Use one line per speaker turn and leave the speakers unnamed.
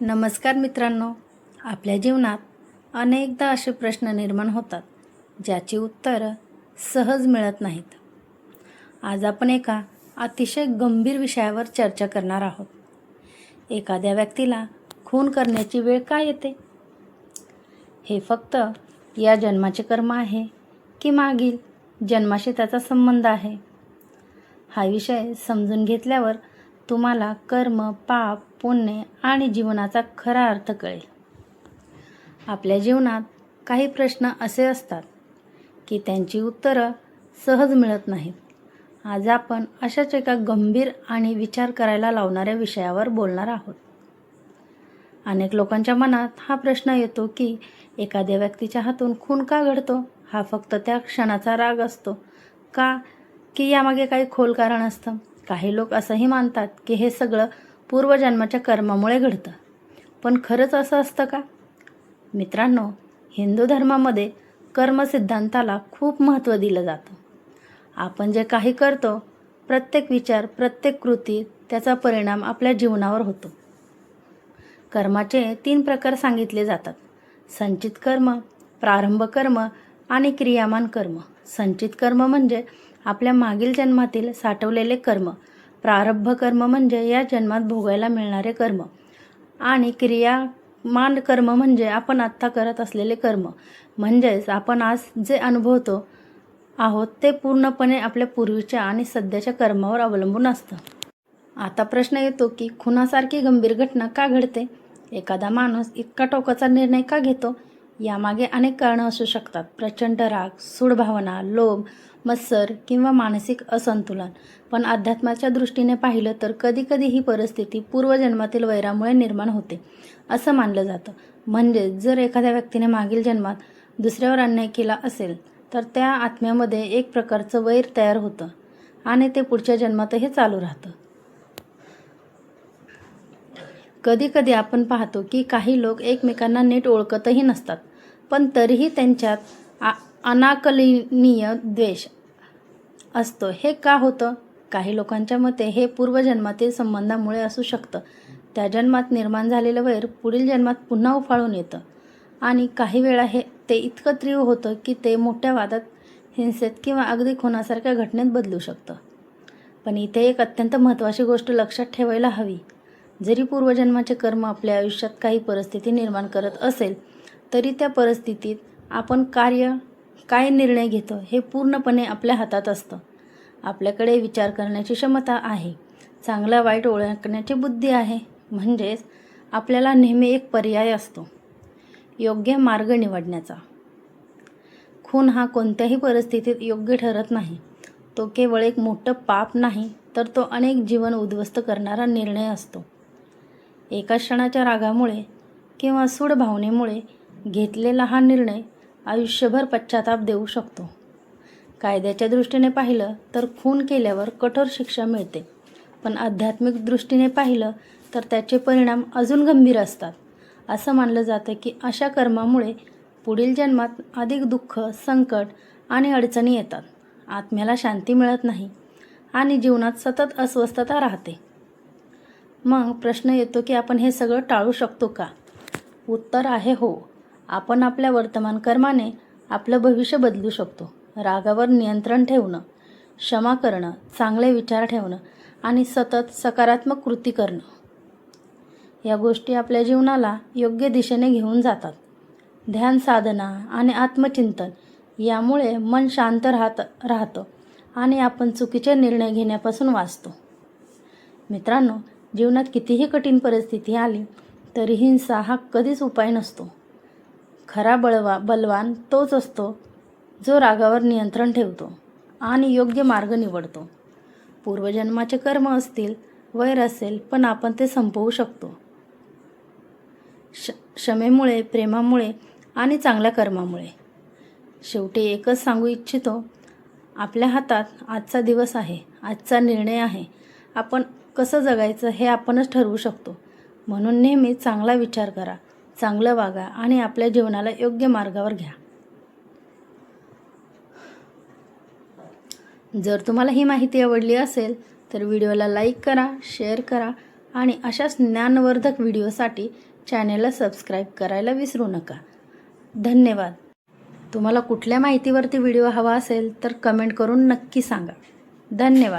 नमस्कार मित्रांनो, आपल्या जीवनात अनेकदा असे प्रश्न निर्माण होतात ज्याची उत्तरं सहज मिळत नाहीत. आज आपण एका अतिशय गंभीर विषयावर चर्चा करणार आहोत. एखाद्या व्यक्तीला खून करण्याची वेळ का येते? हे फक्त या जन्माचे कर्म आहे की मागील जन्माशी त्याचा संबंध आहे? हा विषय समजून घेतल्यावर तुम्हाला कर्म, पाप, पुण्य आणि जीवनाचा खरा अर्थ कळेल. आपल्या जीवनात काही प्रश्न असे असतात की त्यांची उत्तरं सहज मिळत नाहीत. आज आपण अशाच एका गंभीर आणि विचार करायला लावणाऱ्या विषयावर बोलणार आहोत. अनेक लोकांच्या मनात हा प्रश्न येतो की एखाद्या व्यक्तीच्या हातून खून का घडतो? हा फक्त त्या क्षणाचा राग असतो का, की यामागे काही खोल कारण असतं? काही लोक असंही मानतात की हे सगळं पूर्वजन्माच्या कर्मामुळे घडतं. पण खरंच असं असतं का? मित्रांनो, हिंदू धर्मामध्ये कर्म सिद्धांताला खूप महत्त्व दिलं जातं. आपण जे काही करतो, प्रत्येक विचार, प्रत्येक कृती, त्याचा परिणाम आपल्या जीवनावर होतो. कर्माचे 3 प्रकार सांगितले जातात: संचित कर्म, प्रारंभ कर्म आणि क्रियामान कर्म. संचित कर्म म्हणजे आपल्या मागील जन्मातील साठवलेले कर्म. प्रारब्ध कर्म म्हणजे या जन्मात भोगायला मिळणारे कर्म. आणि क्रियामान कर्म म्हणजे आपण आत्ता करत असलेले कर्म. म्हणजेच आपण आज जे अनुभवतो आहोत ते पूर्णपणे आपल्या पूर्वीच्या आणि सध्याच्या कर्मावर अवलंबून असतं. आता प्रश्न येतो की खुनासारखी गंभीर घटना का घडते? एखादा माणूस इतका टोकाचा निर्णय का घेतो? यामागे अनेक कारणं असू शकतात. प्रचंड राग, सूड भावना, लोभ, मत्सर किंवा मानसिक असंतुलन. पण अध्यात्माच्या दृष्टीने पाहिलं तर कधीकधी ही परिस्थिती पूर्वजन्मातील वैरामुळे निर्माण होते असं मानलं जातं. म्हणजे जर एखाद्या व्यक्तीने मागील जन्मात दुसऱ्यावर अन्याय केला असेल तर त्या आत्म्यामध्ये एक प्रकारचं वैर तयार होतं आणि ते पुढच्या जन्मातही चालू राहतं. कधीकधी आपण पाहतो की काही लोक एकमेकांना नीट ओळखतही नसतात, पण तरीही त्यांच्यात अनाकलनीय द्वेष असतो. हे का होतं? काही लोकांच्या मते हे पूर्वजन्मातील संबंधामुळे असू शकतं. त्या जन्मात निर्माण झालेलं वैर पुढील जन्मात पुन्हा उफाळून येतं आणि काही वेळा ते इतकं तीव्र होतं की ते मोठ्या वादात, हिंसेत किंवा अगदी खुनासारख्या घटनेत बदलू शकतं. पण इथे एक अत्यंत महत्त्वाची गोष्ट लक्षात ठेवायला हवी. जरी पूर्वजन्माचे कर्म आपल्या आयुष्यात काही परिस्थिती निर्माण करत असेल तरी त्या परिस्थितीत आपण काय निर्णय घेतो हे पूर्णपणे आपल्या हातात असतं. आपल्याकडे विचार करण्याची क्षमता आहे, चांगला वाईट ओळखण्याची बुद्धी आहे. म्हणजेच आपल्याला नेहमी एक पर्याय असतो योग्य मार्ग निवडण्याचा. खून हा कोणत्याही परिस्थितीत योग्य ठरत नाही. तो केवळ एक मोठं पाप नाही तर तो अनेक जीवन उद्ध्वस्त करणारा निर्णय असतो. एका क्षणाच्या रागामुळे किंवा सूड भावनेमुळे घेतलेला हा निर्णय आयुष्यभर पश्चाताप देऊ शकतो. कायद्याच्या दृष्टीने पाहिलं तर खून केल्यावर कठोर शिक्षा मिळते, पण आध्यात्मिक दृष्टीने पाहिलं तर त्याचे परिणाम अजून गंभीर असतात. असं मानलं जातं की अशा कर्मामुळे पुढील जन्मात अधिक दुःख, संकट आणि अडचणी येतात. आत्म्याला शांती मिळत नाही आणि जीवनात सतत अस्वस्थता राहते. मग प्रश्न येतो की आपण हे सगळं टाळू शकतो का? उत्तर आहे हो. आपण आपल्या वर्तमान कर्माने आपलं भविष्य बदलू शकतो. रागावर नियंत्रण ठेवणं, क्षमा करणं, चांगले विचार ठेवणं आणि सतत सकारात्मक कृती करणं, या गोष्टी आपल्या जीवनाला योग्य दिशेने घेऊन जातात. ध्यान साधना आणि आत्मचिंतन यामुळे मन शांत राहतं आणि आपण चुकीचे निर्णय घेण्यापासून वाचतो. मित्रांनो, जीवनात कितीही कठीण परिस्थिती आली तरी हिंसा हा कधीच उपाय नसतो. खरा बलवान तोच असतो जो रागावर नियंत्रण ठेवतो आणि योग्य मार्ग निवडतो. पूर्वजन्माचे कर्म असतील, वैर असेल, पण आपण ते संपवू शकतो. क्षमेमुळे, प्रेमामुळे आणि चांगल्या कर्मामुळे. शेवटी एकच सांगू इच्छितो, आपल्या हातात आजचा दिवस आहे, आजचा निर्णय आहे. आपण कसं जगायचं हे आपणच ठरवू शकतो. म्हणून नेहमी चांगला विचार करा, चांगलं वागा आणि आपल्या जीवनाला योग्य मार्गावर घ्या. जर तुम्हाला ही माहिती आवडली असेल तर व्हिडिओला लाईक करा, शेअर करा आणि अशाच ज्ञानवर्धक व्हिडिओसाठी चॅनेलला सबस्क्राईब करायला विसरू नका. धन्यवाद. तुम्हाला कुठल्या माहितीवरती व्हिडिओ हवा असेल तर कमेंट करून नक्की सांगा. धन्यवाद.